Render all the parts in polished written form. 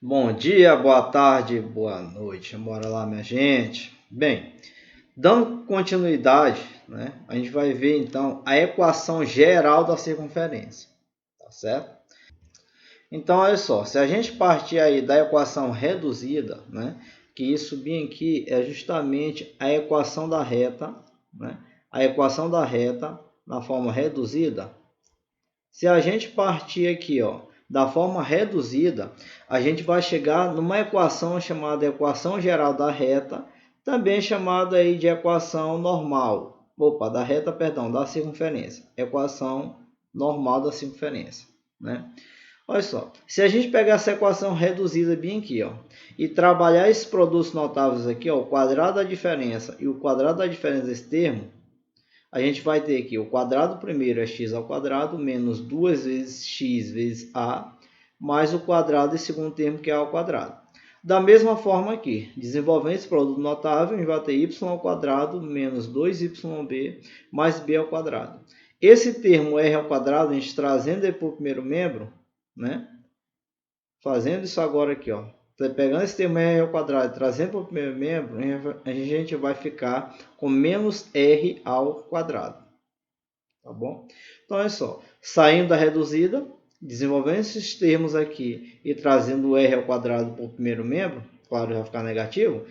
Bom dia, boa tarde, boa noite. Bora lá, minha gente. Bem, dando continuidade, né, a gente vai ver então a equação geral da circunferência, tá certo? Então, olha só, se a gente partir aí da equação reduzida, né, que isso bem aqui é justamente a equação da reta, né, a equação da reta na forma reduzida. Se a gente partir aqui, ó, da forma reduzida, a gente vai chegar numa equação chamada equação geral da reta, também chamada aí de equação normal. Opa, da reta, perdão, da circunferência. Equação normal da circunferência, né? Olha só, se a gente pegar essa equação reduzida bem aqui, ó, e trabalhar esses produtos notáveis aqui, ó, o quadrado da diferença e o quadrado da diferença desse termo, a gente vai ter aqui o quadrado primeiro é x ao quadrado menos 2 vezes x vezes a, mais o quadrado desse segundo termo que é a ao quadrado. Da mesma forma aqui, desenvolvendo esse produto notável, a gente vai ter y ao quadrado menos 2yb mais b ao quadrado. Esse termo r ao quadrado, a gente trazendo ele para o primeiro membro, né? Fazendo isso agora aqui, ó. Pegando esse termo r ao quadrado e trazendo para o primeiro membro, a gente vai ficar com menos r ao quadrado. Tá bom? Então, olha só. Saindo da reduzida, desenvolvendo esses termos aqui e trazendo o r ao quadrado para o primeiro membro, claro, vai ficar negativo,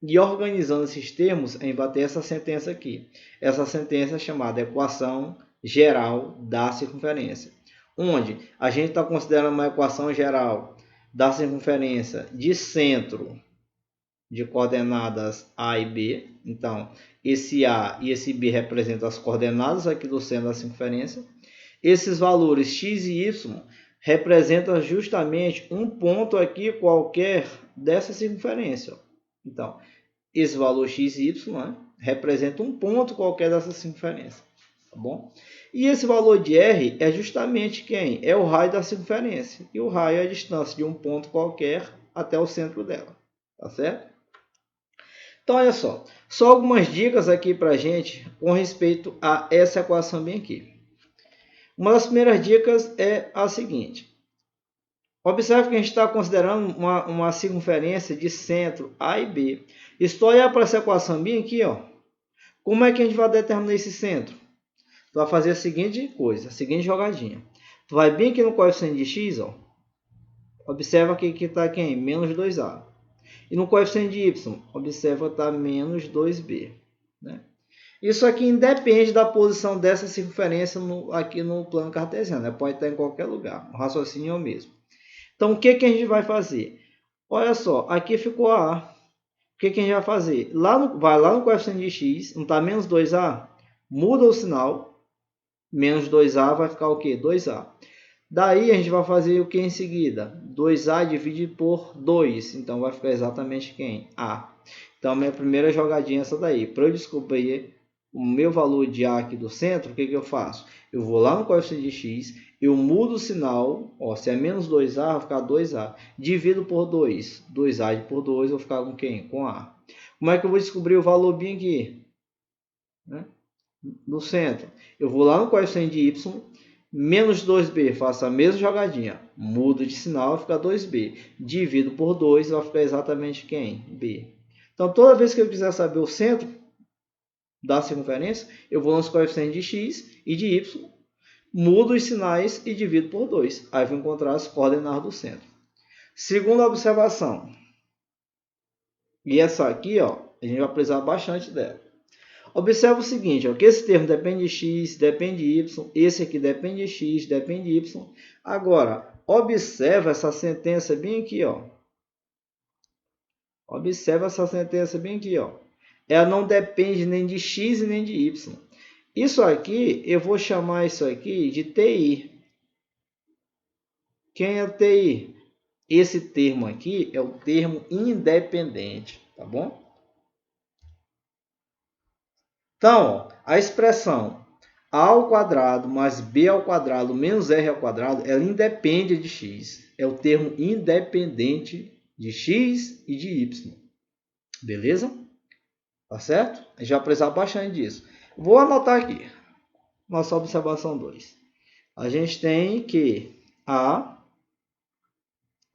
e organizando esses termos, a gente vai ter essa sentença aqui. Essa sentença é chamada equação geral da circunferência, onde a gente está considerando uma equação geral da circunferência de centro de coordenadas A e B. Então, esse A e esse B representam as coordenadas aqui do centro da circunferência. Esses valores x e y representam justamente um ponto aqui qualquer dessa circunferência. Então, esse valor x e y, né, representa um ponto qualquer dessa circunferência. Tá bom? E esse valor de R é justamente quem? É o raio da circunferência. E o raio é a distância de um ponto qualquer até o centro dela. Tá certo? Então, olha só algumas dicas aqui para a gente com respeito a essa equação bem aqui. Uma das primeiras dicas é a seguinte. Observe que a gente está considerando uma circunferência de centro A e B. Estou olhando para essa equação bem aqui, ó. Como é que a gente vai determinar esse centro? Tu vai fazer a seguinte coisa, a seguinte jogadinha. Tu vai bem aqui no coeficiente de x, ó. Observa que está quem? Menos 2a. E no coeficiente de y, observa que está menos 2b. Né? Isso aqui independe da posição dessa circunferência aqui no plano cartesiano. Né? Pode estar em qualquer lugar. O raciocínio é o mesmo. Então, o que a gente vai fazer? Olha só, aqui ficou a. O que a gente vai fazer? Vai lá no coeficiente de x, não está menos 2a? Muda o sinal. Menos 2a vai ficar o quê? 2a. Daí a gente vai fazer o que em seguida? 2a dividido por 2. Então vai ficar exatamente quem? A. Então minha primeira jogadinha é essa daí. Para eu descobrir o meu valor de A aqui do centro, o que eu faço? Eu vou lá no coeficiente de x, eu mudo o sinal. Ó, se é menos 2a, vai ficar 2a. Divido por 2. 2a por 2, eu vou ficar com quem? Com A. Como é que eu vou descobrir o valor bem aqui? Né? No centro. Eu vou lá no coeficiente de y, menos 2b, faço a mesma jogadinha. Mudo de sinal, fica 2b. Divido por 2, vai ficar exatamente quem? B. Então, toda vez que eu quiser saber o centro da circunferência, eu vou nos coeficientes de x e de y, mudo os sinais e divido por 2. Aí vou encontrar as coordenadas do centro. Segunda observação. E essa aqui, ó, a gente vai precisar bastante dela. Observa o seguinte, ó, que esse termo depende de x, depende de y, esse aqui depende de x, depende de y. Agora, observa essa sentença bem aqui, ó. Observa essa sentença bem aqui, ó. Ela não depende nem de x e nem de y. Isso aqui, eu vou chamar isso aqui de TI. Quem é o TI? Esse termo aqui é o termo independente, tá bom? Então, a expressão a ao quadrado mais b ao quadrado menos r ao quadrado, ela independe de x. É o termo independente de x e de y. Beleza? Tá certo? A gente vai precisar bastante disso. Vou anotar aqui. Nossa observação 2. A gente tem que a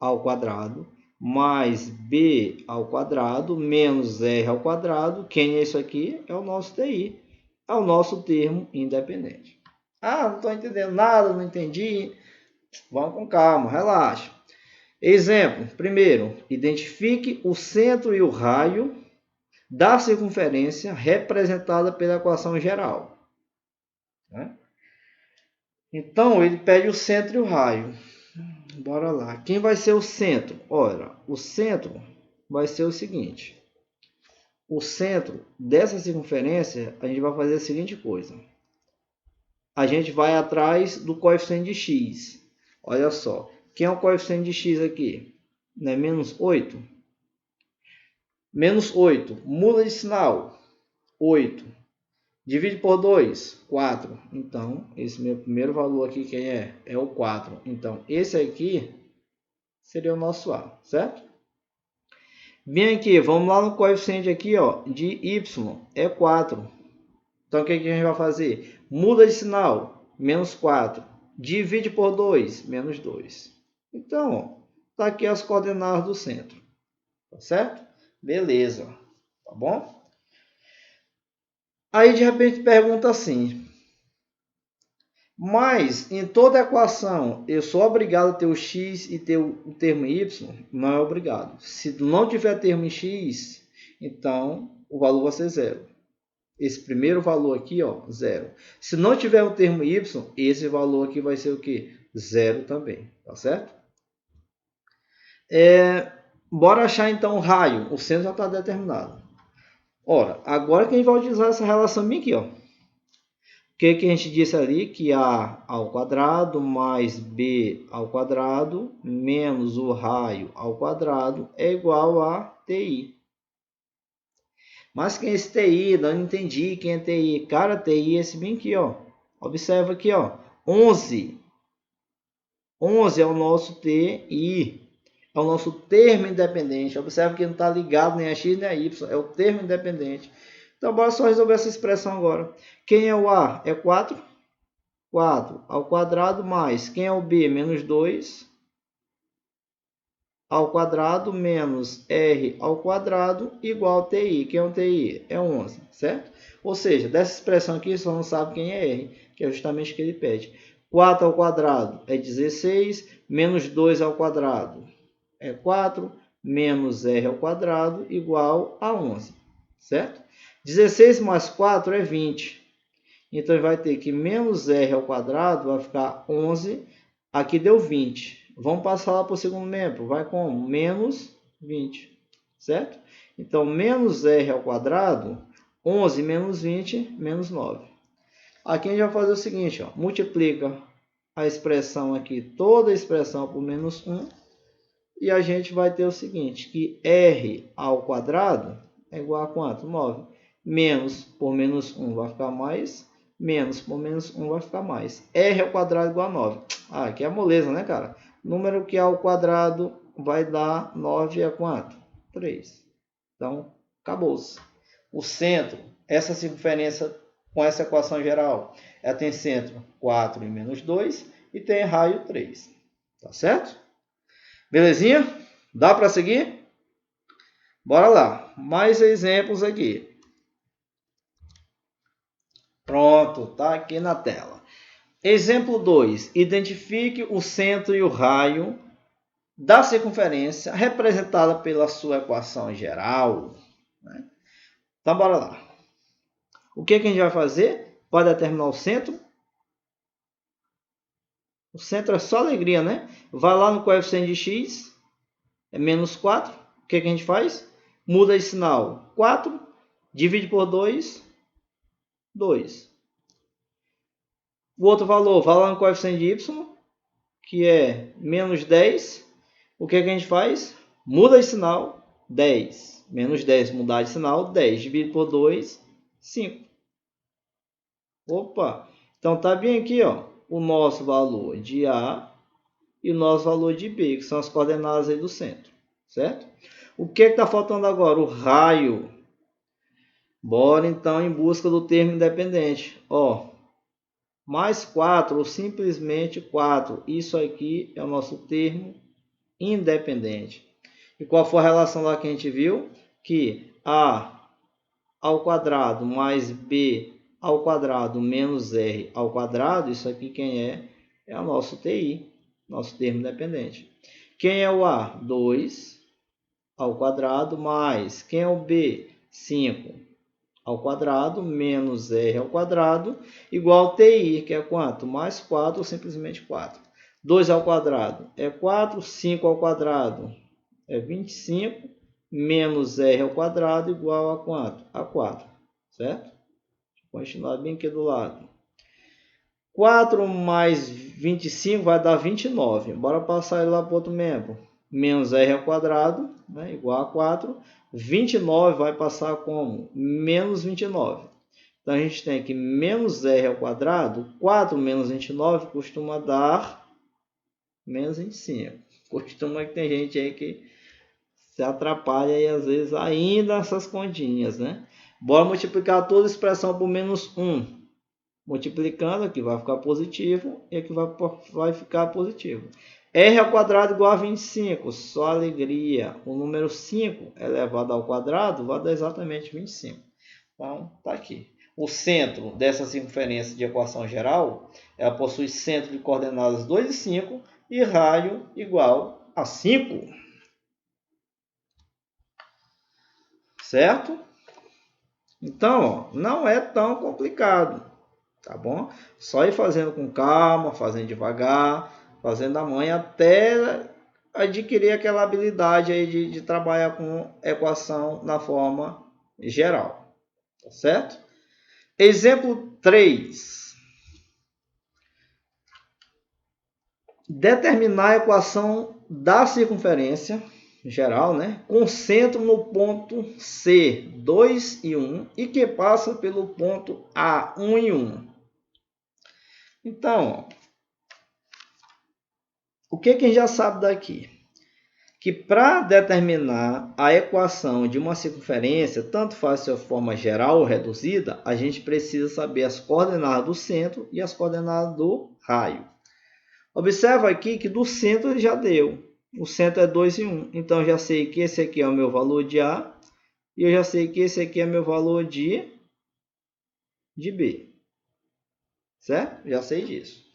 ao quadrado mais b ao quadrado menos r ao quadrado. Quem é isso aqui? É o nosso TI, é o nosso termo independente. Ah, não estou entendendo nada, não entendi. Vamos com calma, relaxa. Exemplo, primeiro, identifique o centro e o raio da circunferência representada pela equação geral. Então, ele pede o centro e o raio. Bora lá. Quem vai ser o centro? Olha, o centro vai ser o seguinte. O centro dessa circunferência, a gente vai fazer a seguinte coisa. A gente vai atrás do coeficiente de x. Olha só. Quem é o coeficiente de x aqui? Não é menos 8? Menos 8. Muda de sinal. 8. Divide por 2. 4. Então, esse meu primeiro valor aqui, quem é? É o 4. Então, esse aqui seria o nosso A, certo? Vem aqui, vamos lá no coeficiente aqui, ó, de y, é 4. Então, o que a gente vai fazer? Muda de sinal, menos 4. Divide por 2, menos 2. Então, tá aqui as coordenadas do centro. Tá certo? Beleza. Tá bom? Aí, de repente, pergunta assim. Mas, em toda equação, eu sou obrigado a ter o x e ter o termo y? Não é obrigado. Se não tiver termo em x, então o valor vai ser zero. Esse primeiro valor aqui, ó, zero. Se não tiver o termo y, esse valor aqui vai ser o quê? Zero também, tá certo? Bora achar então o raio. O centro já está determinado. Ora, agora que a gente vai utilizar essa relação bem aqui, ó. O que a gente disse ali? Que A ao quadrado mais B ao quadrado menos o raio ao quadrado é igual a TI. Mas quem é esse TI? Não entendi quem é TI. Cara, TI é esse bem aqui, ó. Observa aqui, ó. 11. 11 é o nosso TI. É o nosso termo independente. Observa que não está ligado nem a x nem a y. É o termo independente. Então, bora só resolver essa expressão agora. Quem é o A? É 4. 4 ao quadrado mais. Quem é o B? Menos 2 ao quadrado menos R ao quadrado igual a TI. Quem é o TI? É 11, certo? Ou seja, dessa expressão aqui só não sabe quem é R, que é justamente o que ele pede. 4 ao quadrado é 16, menos 2 ao quadrado é 4, menos R ao quadrado igual a 11, certo? 16 mais 4 é 20. Então, vai ter que menos R ao quadrado vai ficar 11. Aqui deu 20. Vamos passar lá para o segundo membro. Vai como? Menos 20. Certo? Então, menos R ao quadrado, 11 menos 20, menos 9. Aqui a gente vai fazer o seguinte, ó, multiplica a expressão aqui, toda a expressão por menos 1. E a gente vai ter o seguinte, que R ao quadrado é igual a quanto? 9. Menos por menos 1 vai ficar mais. Menos por menos 1 vai ficar mais. R ao quadrado igual a 9. Ah, aqui é moleza, né, cara? Número que é ao quadrado vai dar 9 é quanto? 3. Então, acabou-se. O centro, essa circunferência com essa equação geral, ela tem centro 4 e menos 2 e tem raio 3. Tá certo? Belezinha? Dá para seguir? Bora lá. Mais exemplos aqui. Pronto, tá aqui na tela. Exemplo 2. Identifique o centro e o raio da circunferência representada pela sua equação geral. Então, bora lá. O que a gente vai fazer para determinar o centro? O centro é só alegria, né? Vai lá no coeficiente de x, é menos 4. O que a gente faz? Muda de sinal. 4, divide por 2, 2. O outro valor, vai lá no coeficiente de y, que é menos 10. O que a gente faz? Muda de sinal, 10. Menos 10, mudar de sinal, 10. Divide por 2, 5. Opa! Então, tá bem aqui, ó, o nosso valor de A e o nosso valor de B, que são as coordenadas aí do centro, certo? O que está faltando agora? O raio. Bora, então, em busca do termo independente. Ó, mais 4 ou simplesmente 4. Isso aqui é o nosso termo independente. E qual foi a relação lá que a gente viu? Que A ao quadrado mais B ao quadrado menos R ao quadrado, isso aqui quem é? É o nosso TI, nosso termo dependente. Quem é o A? 2 ao quadrado mais, quem é o B? 5 ao quadrado menos R ao quadrado igual ao TI, que é quanto? Mais 4 ou simplesmente 4. 2 ao quadrado é 4, 5 ao quadrado é 25, menos R ao quadrado igual a quanto? A 4, certo? Vou continuar bem aqui do lado. 4 mais 25 vai dar 29. Bora passar ele lá para o outro membro. Menos R ao quadrado, né, igual a 4. 29 vai passar como? Menos 29. Então, a gente tem aqui menos R ao quadrado. 4 menos 29 costuma dar menos 25. Costuma que tem gente aí que se atrapalha e às vezes ainda essas continhas, né? Bora multiplicar toda a expressão por menos 1. Multiplicando, aqui vai ficar positivo e aqui vai ficar positivo. R ao quadrado igual a 25, só alegria. O número 5 elevado ao quadrado vai dar exatamente 25. Então, tá aqui. O centro dessa circunferência de equação geral, ela possui centro de coordenadas 2 e 5 e raio igual a 5. Certo? Então, ó, não é tão complicado. Tá bom? Só ir fazendo com calma, fazendo devagar, fazendo a manha até adquirir aquela habilidade aí de trabalhar com equação na forma geral. Tá certo? Exemplo 3. Determinar a equação da circunferência geral, né, com centro no ponto C, 2 e 1, e que passa pelo ponto A, 1 e 1. Então, o que a gente já sabe daqui? Que para determinar a equação de uma circunferência, tanto faz se é forma geral ou reduzida, a gente precisa saber as coordenadas do centro e as coordenadas do raio. Observa aqui que do centro ele já deu. O centro é 2 e 1. Então, eu já sei que esse aqui é o meu valor de A. E eu já sei que esse aqui é meu valor de B. Certo? Já sei disso.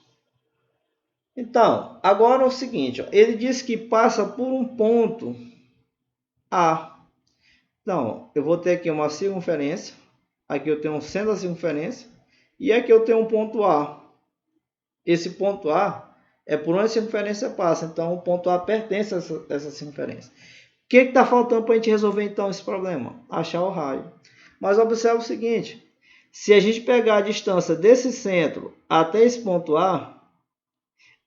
Então, agora é o seguinte. Ó, ele diz que passa por um ponto A. Então, eu vou ter aqui uma circunferência. Aqui eu tenho um centro da circunferência. E aqui eu tenho um ponto A. Esse ponto A é por onde a circunferência passa. Então, o ponto A pertence a essa circunferência. O que está faltando para a gente resolver, então, esse problema? Achar o raio. Mas observe o seguinte. Se a gente pegar a distância desse centro até esse ponto A,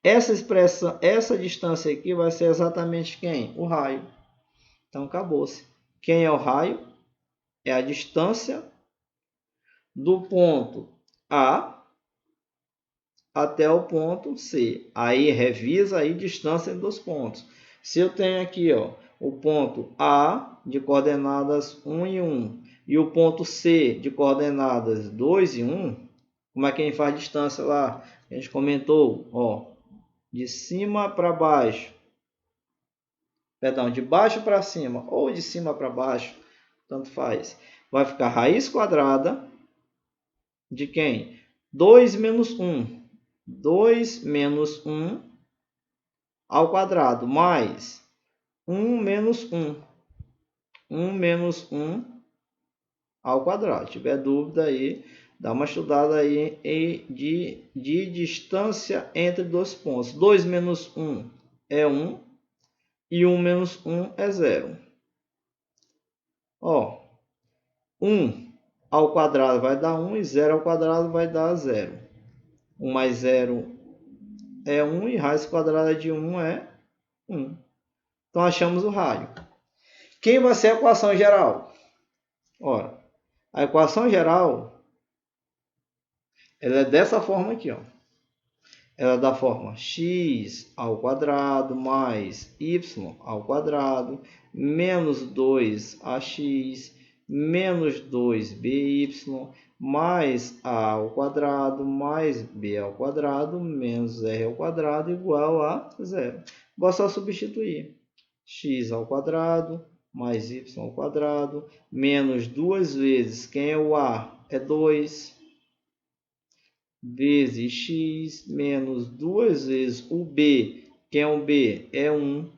essa distância aqui vai ser exatamente quem? O raio. Então, acabou-se. Quem é o raio? É a distância do ponto A até o ponto C. Aí, revisa aí a distância dos pontos. Se eu tenho aqui, ó, o ponto A de coordenadas 1 e 1 e o ponto C de coordenadas 2 e 1, como é que a gente faz a distância lá? A gente comentou, ó, de cima para baixo. Perdão, de baixo para cima ou de cima para baixo, tanto faz. Vai ficar raiz quadrada de quem? 2 menos 1. 2 menos 1 ao quadrado, mais 1 menos 1. 1 menos 1 ao quadrado. Se tiver dúvida aí, dá uma estudada aí de distância entre dois pontos. 2 menos 1 é 1 e 1 menos 1 é 0. Ó, 1 ao quadrado vai dar 1 e 0 ao quadrado vai dar 0. 1 mais 0 é 1 e raiz quadrada de 1 é 1. Então, achamos o raio. Quem vai ser a equação geral? Ora, a equação geral ela é dessa forma aqui, ó. Ela é da forma x ao quadrado mais y ao quadrado menos 2ax menos 2by mais a ao quadrado mais b ao quadrado menos r ao quadrado igual a 0. Vou só substituir. X ao quadrado mais y ao quadrado menos 2 vezes, quem é o A? É 2, vezes x menos 2 vezes o B, quem é o B? É 1,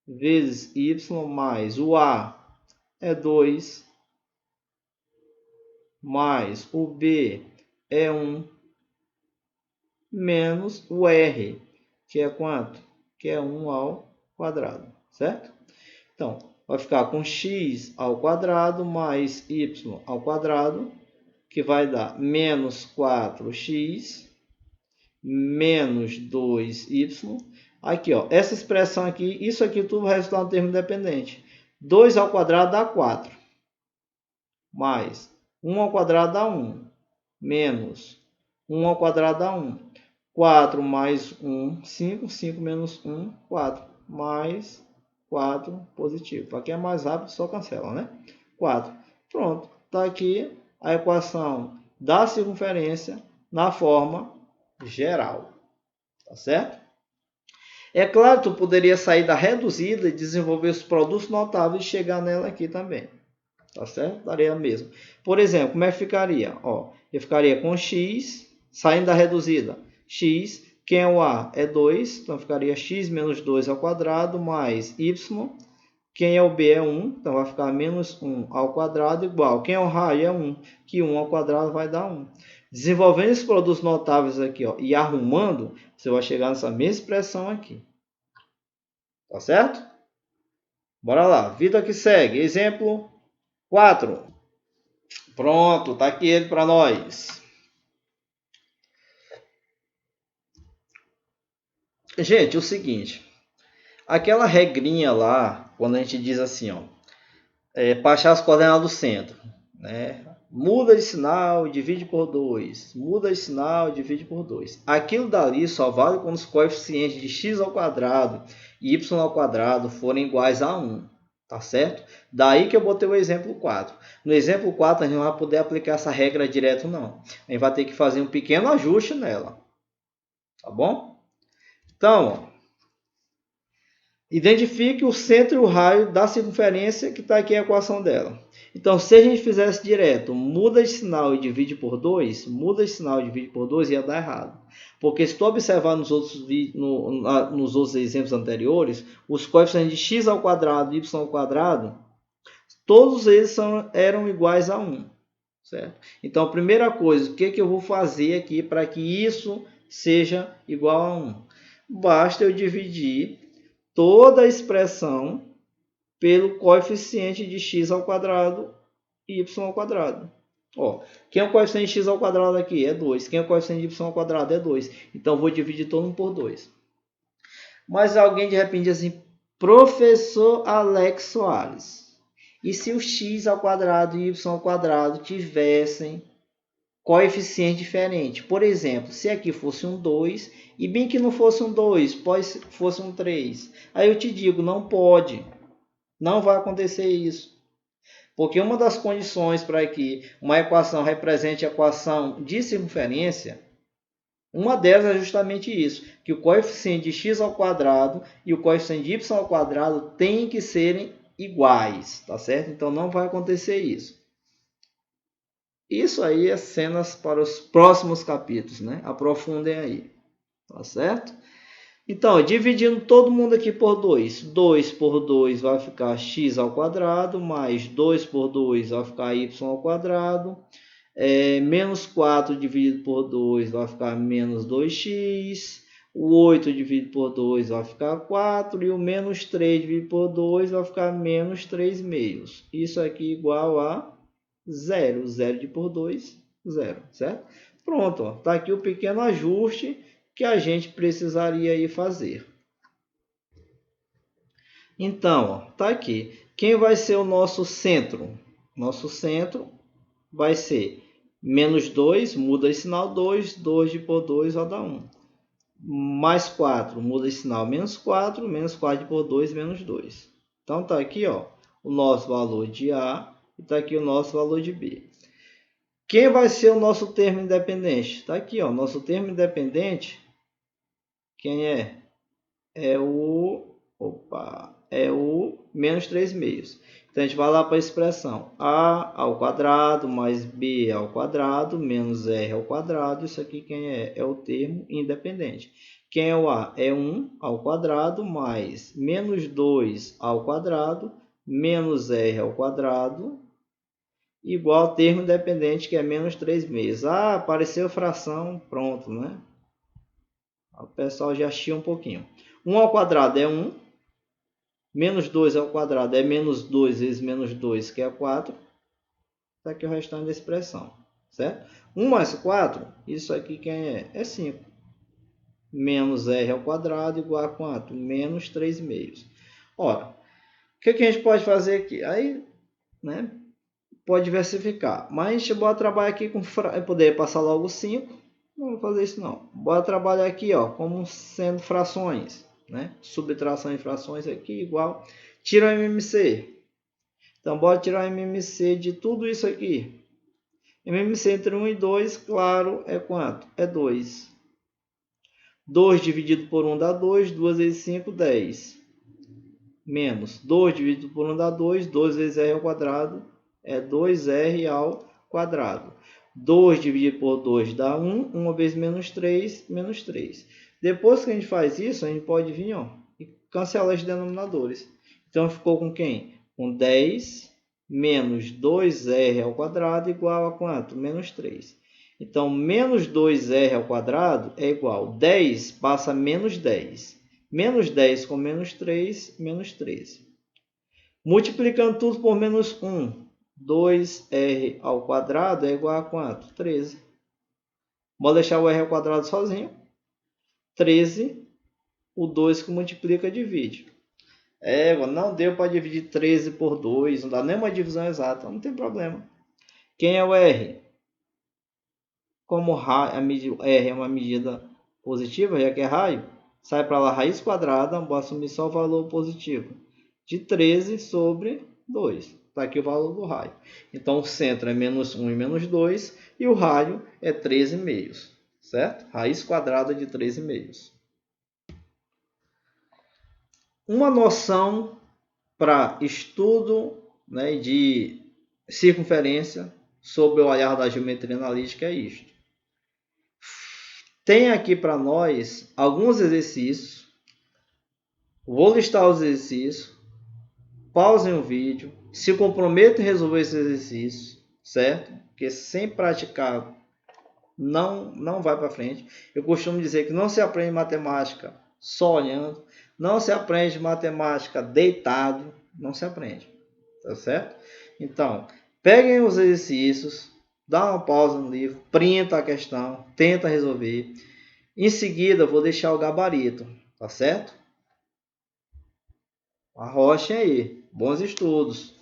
vezes y mais o A é 2, mais o B é 1, menos o R, que é quanto? Que é 1 ao quadrado, certo? Então, vai ficar com x ao quadrado mais y ao quadrado, que vai dar menos 4x menos 2y. Aqui, ó, essa expressão aqui, isso aqui tudo vai resultar no termo independente. 2 ao quadrado dá 4, mais 1 ao quadrado dá 1, menos 1 ao quadrado dá 1. 4 mais 1, 5. 5 menos 1, 4. Mais 4 positivo. Aqui é mais rápido, só cancela, né? 4. Pronto. Está aqui a equação da circunferência na forma geral. Tá certo? É claro que tu poderia sair da reduzida e desenvolver os produtos notáveis e chegar nela aqui também. Tá certo? Daria mesmo. Por exemplo, como é que ficaria? Ó, eu ficaria com x, saindo da reduzida. X, quem é o A? É 2, então ficaria x menos 2 ao quadrado, mais y. Quem é o B? É 1, então vai ficar menos 1 ao quadrado igual. Quem é o raio? É 1, que 1 ao quadrado vai dar 1. Desenvolvendo esses produtos notáveis aqui, ó, e arrumando, você vai chegar nessa mesma expressão aqui. Tá certo? Bora lá, vida que segue. Exemplo 4. Pronto, tá aqui ele para nós. Gente, o seguinte, aquela regrinha lá, quando a gente diz assim, ó, para achar as coordenadas do centro, né? Muda de sinal, divide por 2. Muda de sinal, divide por 2. Aquilo dali só vale quando os coeficientes de x ao quadrado e y ao quadrado forem iguais a 1. Tá certo? Daí que eu botei o exemplo 4. No exemplo 4, a gente não vai poder aplicar essa regra direto, não. A gente vai ter que fazer um pequeno ajuste nela. Tá bom? Então, ó, identifique o centro e o raio da circunferência, que está aqui a equação dela. Então, se a gente fizesse direto, muda de sinal e divide por 2, muda de sinal e divide por 2, ia dar errado. Porque se tu observar nos outros exemplos anteriores, os coeficientes de x ao quadrado e y ao quadrado, todos eles eram iguais a 1. Certo? Então, a primeira coisa, o que eu vou fazer aqui para que isso seja igual a 1? Basta eu dividir toda a expressão pelo coeficiente de x ao quadrado e y ao quadrado. Ó, quem é o coeficiente de x ao quadrado aqui? É 2. Quem é o coeficiente de y ao quadrado? É 2. Então, vou dividir todo mundo por 2. Mas alguém de repente diz assim, professor Alex Soares, e se o x ao quadrado e y ao quadrado tivessem coeficiente diferente? Por exemplo, se aqui fosse um 2 e bem que não fosse um 2, fosse um 3. Aí eu te digo, não pode. Não vai acontecer isso. Porque uma das condições para que uma equação represente a equação de circunferência, uma delas é justamente isso, que o coeficiente de x ao quadrado e o coeficiente de y ao quadrado têm que serem iguais, tá certo? Então não vai acontecer isso. Isso aí é cenas para os próximos capítulos, né? Aprofundem aí, tá certo? Então, dividindo todo mundo aqui por 2. 2 por 2 vai ficar x ao quadrado, mais 2 por 2 vai ficar y ao quadrado. Menos 4 dividido por 2 vai ficar menos 2x. O 8 dividido por 2 vai ficar 4. E o menos 3 dividido por 2 vai ficar menos 3 meios. Isso aqui igual a 0. 0 dividido por 2, 0. Certo? Pronto, está aqui o pequeno ajuste que a gente precisaria aí fazer. Então, está aqui. Quem vai ser o nosso centro? Nosso centro vai ser menos 2, muda de sinal 2, 2 dividido por 2 vai dar 1. Mais 4, muda de sinal menos 4 dividido por 2, menos 2. Então, está aqui ó, o nosso valor de A e está aqui o nosso valor de B. Quem vai ser o nosso termo independente? Está aqui, ó, nosso termo independente, quem é? É o menos 3 meios. Então, a gente vai lá para a expressão a ao quadrado mais b ao quadrado menos r ao quadrado. Isso aqui quem é? É o termo independente. Quem é o a? É 1 ao quadrado mais menos 2 ao quadrado menos r ao quadrado igual ao termo independente, que é menos 3 meios. Ah, apareceu fração, pronto, né? O pessoal já chia um pouquinho. 1 ao quadrado é 1. Menos 2 ao quadrado é menos 2 vezes menos 2, que é 4. Está aqui o restante da expressão, certo? 1 mais 4, isso aqui quem é? É 5. Menos r ao quadrado igual a quanto? Menos 3 meios. Ora, o que a gente pode fazer aqui? Aí, né, pode diversificar. Mas a gente bota trabalhar aqui com... Eu poderia passar logo 5. Não vou fazer isso não. Bora trabalhar aqui, ó, como sendo frações, né? Subtração em frações aqui igual. Tira o MMC. Então, bora tirar o MMC de tudo isso aqui. MMC entre 1 e 2, claro, é quanto? É 2. 2 dividido por 1 dá 2. 2 vezes 5, 10. Menos 2 dividido por 1 dá 2. 2 vezes r ao quadrado é 2r ao quadrado. 2 dividido por 2 dá 1. 1 vezes menos 3, menos 3. Depois que a gente faz isso, a gente pode vir, ó, e cancelar os denominadores. Então, ficou com quem? Com 10 menos 2r ao quadrado igual a quanto? Menos 3. Então, menos 2r ao quadrado é igual a 10 passa a menos 10. Menos 10 com menos 3, menos 13. Multiplicando tudo por menos 1, 2r ao quadrado é igual a quanto? 13. Vou deixar o r ao quadrado sozinho. 13, o 2 que multiplica divide. Não deu para dividir 13 por 2, não dá nem uma divisão exata, não tem problema. Quem é o r? Como r é uma medida positiva, já que é raio, sai para lá raiz quadrada, vou assumir só o valor positivo, de 13 sobre 2. Está aqui o valor do raio. Então, o centro é menos 1 e menos 2, e o raio é 13 meios, certo? Raiz quadrada de 13 meios. Uma noção para estudo, né, de circunferência sob o olhar da geometria analítica é isto. Tem aqui para nós alguns exercícios. Vou listar os exercícios. Pausem o vídeo. Se comprometam em resolver esses exercícios, certo? Porque sem praticar não vai para frente. Eu costumo dizer que não se aprende matemática só olhando. Não se aprende matemática deitado. Não se aprende. Tá certo? Então, peguem os exercícios. Dá uma pausa no livro. Printa a questão. Tenta resolver. Em seguida, eu vou deixar o gabarito. Tá certo? Arrochem aí. Bons estudos.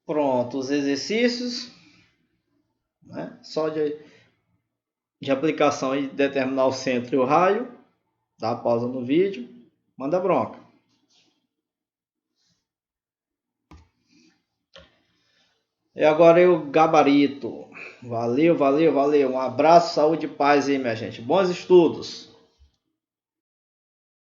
Pronto, os exercícios, né? Só de aplicação e determinar o centro e o raio. Dá pausa no vídeo. Manda bronca. E agora o gabarito. Valeu, valeu, valeu. Um abraço, saúde e paz aí, minha gente. Bons estudos.